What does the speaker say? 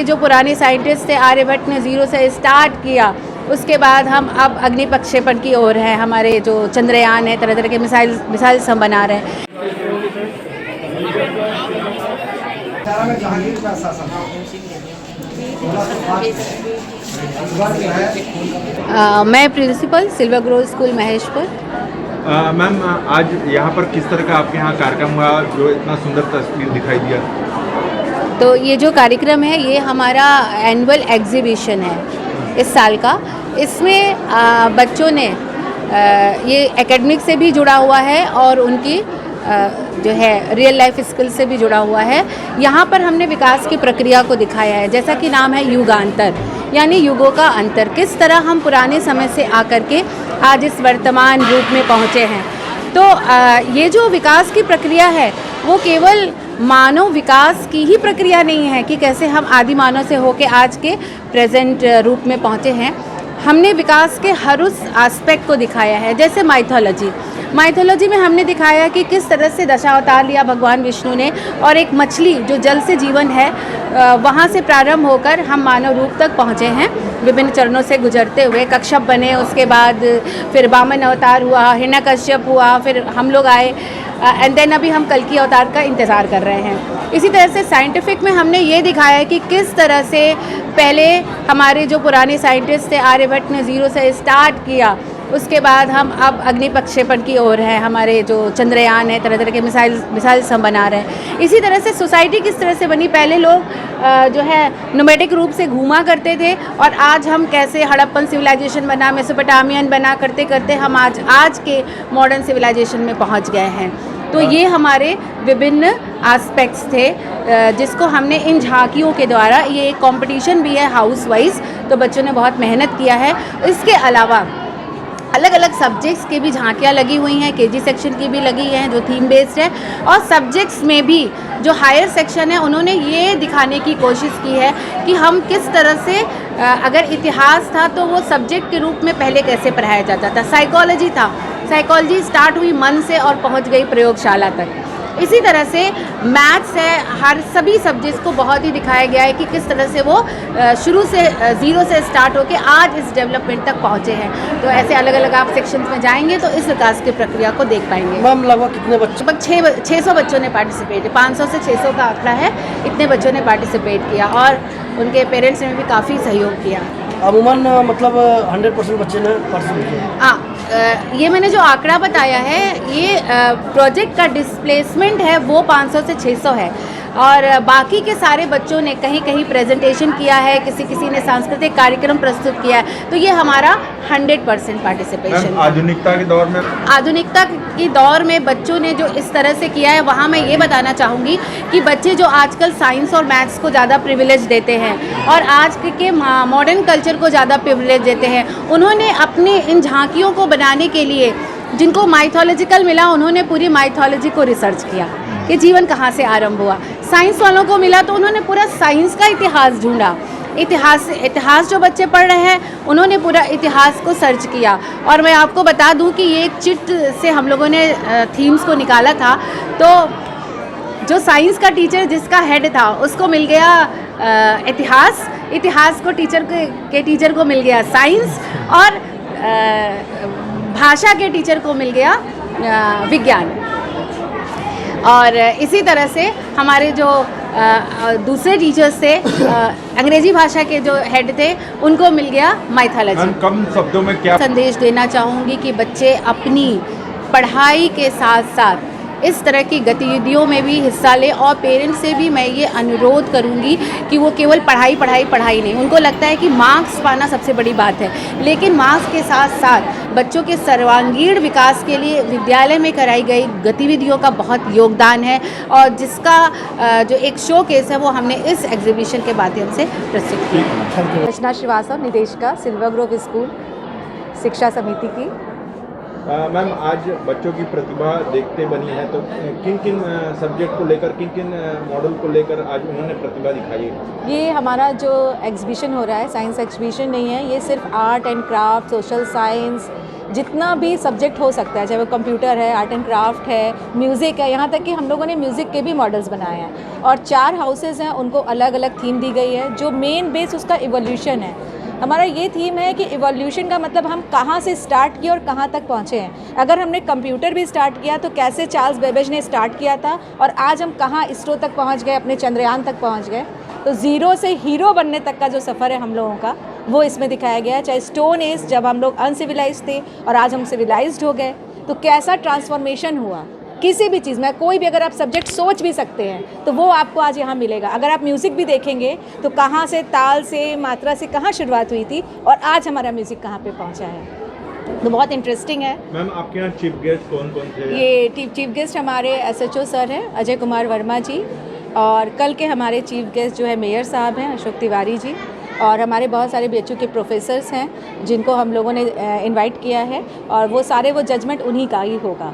जो पुराने साइंटिस्ट थे, आर्यभट्ट ने ज़ीरो से स्टार्ट किया, उसके बाद हम अब अग्नि प्रक्षेपण की ओर हैं। हमारे जो चंद्रयान है, तरह तरह के मिसाइल्स हम बना रहे हैं। मैं principal silver grove school Maheshpur. Ma'am, आज यहाँ पर किस तरह का आपके यहाँ कार्यक्रम हुआ जो इतना सुंदर तस्वीर दिखाई दिया? तो ये जो कार्यक्रम है ये हमारा एनुअल एग्जीबिशन है इस साल का। इसमें बच्चों ने ये एकेडमिक से भी जुड़ा हुआ है और उनकी जो है रियल लाइफ स्किल से भी जुड़ा हुआ है। यहाँ पर हमने विकास की प्रक्रिया को दिखाया है, जैसा कि नाम है युगांतर, यानी युगों का अंतर, किस तरह हम पुराने समय से आकर के आज इस वर्तमान रूप में पहुँचे हैं। तो ये जो विकास की प्रक्रिया है वो केवल मानव विकास की ही प्रक्रिया नहीं है कि कैसे हम आदि मानव से होके आज के प्रेजेंट रूप में पहुँचे हैं। हमने विकास के हर उस एस्पेक्ट को दिखाया है। जैसे माइथोलॉजी में हमने दिखाया कि किस तरह से दशावतार लिया भगवान विष्णु ने, और एक मछली जो जल से जीवन है वहाँ से प्रारंभ होकर हम मानव रूप तक पहुँचे हैं, विभिन्न चरणों से गुजरते हुए। कश्यप बने, उसके बाद फिर वामन अवतार हुआ, हिरण्यकश्यप हुआ, फिर हम लोग आए, एंड देन अभी हम कल्कि अवतार का इंतज़ार कर रहे हैं। इसी तरह से साइंटिफिक में हमने ये दिखाया है कि किस तरह से पहले हमारे जो पुराने साइंटिस्ट थे, आर्यभट्ट ने ज़ीरो से स्टार्ट किया, उसके बाद हम अब अग्नि प्रक्षेपण की ओर हैं। हमारे जो चंद्रयान है, तरह तरह के मिसाइल्स हम बना रहे हैं। इसी तरह से सोसाइटी किस तरह से बनी। पहले लोग जो है नोमैडिक रूप से घूमा करते थे, और आज हम कैसे हड़प्पन सिविलाइजेशन बना, मेसोपोटामियन बना, करते करते हम आज के मॉडर्न सिविलाइजेशन में पहुंच गए हैं। तो ये हमारे विभिन्न एस्पेक्ट्स थे जिसको हमने इन झांकियों के द्वारा, ये एक कंपटीशन भी है हाउस वाइज, तो बच्चों ने बहुत मेहनत किया है। इसके अलावा अलग अलग सब्जेक्ट्स की भी झांकियाँ लगी हुई हैं, केजी सेक्शन की भी लगी हैं जो थीम बेस्ड है, और सब्जेक्ट्स में भी जो हायर सेक्शन है उन्होंने ये दिखाने की कोशिश की है कि हम किस तरह से अगर इतिहास था तो वो सब्जेक्ट के रूप में पहले कैसे पढ़ाया जाता था। साइकोलॉजी था, साइकोलॉजी स्टार्ट हुई मन से और पहुंच गई प्रयोगशाला तक। इसी तरह से मैथ्स है, हर सभी सब्जेक्ट्स को बहुत ही दिखाया गया है कि किस तरह से वो शुरू से ज़ीरो से स्टार्ट होकर आज इस डेवलपमेंट तक पहुँचे हैं। तो ऐसे अलग अलग आप सेक्शंस में जाएंगे तो इस विकास की प्रक्रिया को देख पाएंगे। मैम, लगभग कितने बच्चे? लगभग 600 बच्चों ने पार्टिसिपेट किया, 500 से 600 का आंकड़ा है, इतने बच्चों ने पार्टिसिपेट किया, और उनके पेरेंट्स ने भी काफ़ी सहयोग किया। अमूमन मतलब 100% बच्चे ने पार्टिसिपेट किया। ये मैंने जो आंकड़ा बताया है ये प्रोजेक्ट का डिस्प्लेसमेंट है वो 500 से 600 है, और बाकी के सारे बच्चों ने कहीं कहीं प्रेजेंटेशन किया है, किसी ने सांस्कृतिक कार्यक्रम प्रस्तुत किया है। तो ये हमारा 100% पार्टिसिपेशन। आधुनिकता के दौर में बच्चों ने जो इस तरह से किया है, वहाँ मैं ये बताना चाहूँगी कि बच्चे जो आजकल साइंस और मैथ्स को ज़्यादा प्रिविलेज देते हैं और आज के मॉडर्न कल्चर को ज़्यादा प्रिविलेज देते हैं, उन्होंने अपने इन झांकियों को बनाने के लिए, जिनको माइथोलॉजिकल मिला, उन्होंने पूरी माइथोलॉजी को रिसर्च किया कि जीवन कहाँ से आरंभ हुआ। साइंस वालों को मिला तो उन्होंने पूरा साइंस का इतिहास ढूंढा। इतिहास जो बच्चे पढ़ रहे हैं उन्होंने पूरा इतिहास को सर्च किया। और मैं आपको बता दूं कि ये एक चिट से हम लोगों ने थीम्स को निकाला था। तो जो साइंस का टीचर जिसका हेड था उसको मिल गया इतिहास को टीचर को मिल गया साइंस, और भाषा के टीचर को मिल गया विज्ञान। और इसी तरह से हमारे जो दूसरे टीचर्स थे, अंग्रेजी भाषा के जो हेड थे, उनको मिल गया माइथोलॉजी। कम शब्दों में क्या संदेश देना चाहूँगी कि बच्चे अपनी पढ़ाई के साथ साथ इस तरह की गतिविधियों में भी हिस्सा लें, और पेरेंट्स से भी मैं ये अनुरोध करूँगी कि वो केवल पढ़ाई नहीं, उनको लगता है कि मार्क्स पाना सबसे बड़ी बात है, लेकिन मार्क्स के साथ साथ बच्चों के सर्वांगीण विकास के लिए विद्यालय में कराई गई गतिविधियों का बहुत योगदान है, और जिसका जो एक शो केस है वो हमने इस एग्जीबिशन के माध्यम से प्रस्तुत किया। रचना श्रीवास्तव, निदेशिका सिल्वर ग्रोव स्कूल शिक्षा समिति की। मैम, आज बच्चों की प्रतिभा देखते बनी है, तो किन किन सब्जेक्ट को लेकर, किन किन मॉडल को लेकर आज उन्होंने प्रतिभा दिखाई है? ये हमारा जो एग्जीबिशन हो रहा है साइंस एग्जीबिशन नहीं है, ये सिर्फ art and craft, social science, जितना भी सब्जेक्ट हो सकता है, चाहे वो कंप्यूटर है, आर्ट एंड क्राफ्ट है, म्यूज़िक है, यहाँ तक कि हम लोगों ने म्यूज़िक के भी मॉडल्स बनाए हैं। और 4 हाउसेज़ हैं, उनको अलग अलग थीम दी गई है। जो मेन बेस उसका इवोल्यूशन है। हमारा ये थीम है कि इवोल्यूशन का मतलब हम कहाँ से स्टार्ट किए और कहाँ तक पहुँचे हैं। अगर हमने कंप्यूटर भी स्टार्ट किया तो कैसे चार्ल्स बेबेज ने स्टार्ट किया था और आज हम कहाँ इसरो तक पहुँच गए, अपने चंद्रयान तक पहुँच गए। तो ज़ीरो से हीरो बनने तक का जो सफ़र है हम लोगों का, वो इसमें दिखाया गया है। चाहे स्टोन एज, जब हम लोग अनसिविलाइज थे और आज हम सिविलाइज्ड हो गए, तो कैसा ट्रांसफॉर्मेशन हुआ किसी भी चीज़ में। कोई भी अगर आप सब्जेक्ट सोच भी सकते हैं तो वो आपको आज यहाँ मिलेगा। अगर आप म्यूज़िक भी देखेंगे तो कहाँ से, ताल से, मात्रा से कहाँ शुरुआत हुई थी और आज हमारा म्यूज़िक कहाँ पे पहुँचा है। तो बहुत इंटरेस्टिंग है। मैम आपके यहाँ चीफ गेस्ट कौन कौन थे? ये चीफ गेस्ट हमारे SHO सर हैं, अजय कुमार वर्मा जी, और कल के हमारे चीफ गेस्ट जो है मेयर साहब हैं, अशोक तिवारी जी, और हमारे बहुत सारे BHU के प्रोफेसर्स हैं जिनको हम लोगों ने इनवाइट किया है, और वो सारे वो जजमेंट उन्हीं का ही होगा।